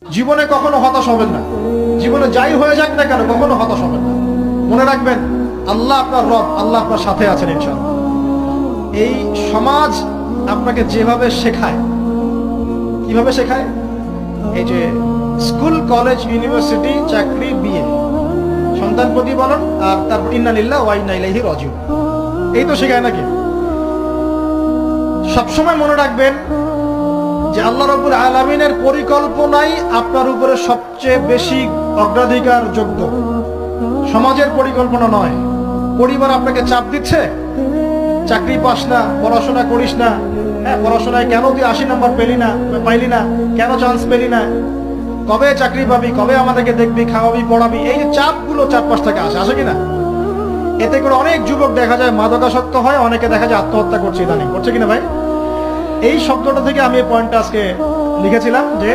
জীবনে কখনো হতাশ হবেন না। জীবনে যাই হয়ে যাক না কেন কখনো হতাশ হবেন না। মনে রাখবেন আল্লাহ আপনার রব, আল্লাহ আপনার সাথে আছেন ইনশাআল্লাহ। এই সমাজ আপনাকে যেভাবে শেখায়, কিভাবে শেখায়, এই যে স্কুল, কলেজ, ইউনিভার্সিটি, চাকরি, বিয়ে, সন্তান প্রতিপালন, আর তারপর ইন্না লিল্লাহি ওয়া ইন্না ইলাইহি রাজিউন, এই তো শেখায় নাকি? সবসময় মনে রাখবেন যে আল্লাহ রাব্বুল আলামিনের পরিকল্পনাই আপনার উপরে সবচেয়ে বেশি অগ্রাধিকার যোগ্য, সমাজের পরিকল্পনা নয়। পরিবার আপনাকে চাপ দিচ্ছে, চাকরি পাস না, পড়াশোনা করিস না, হ্যাঁ পড়াশোনায় কেন তুই 80 নাম্বার পাইলি না, কেন চান্স পেলি না, কবে চাকরি পাবি, কবে আমাদেরকে দেখবি, খাওয়াবি, পড়াবি, এই যে চাপগুলো চারপাশ থেকে আসে কিনা? এতে করে অনেক যুবক দেখা যায় মাদকাসক্ত হয়, অনেকে দেখা যায় আত্মহত্যা করছে, ইদানিং করছে কিনা ভাই? এই শব্দটা থেকে আমি এই পয়েন্টটা আজকে লিখেছিলাম যে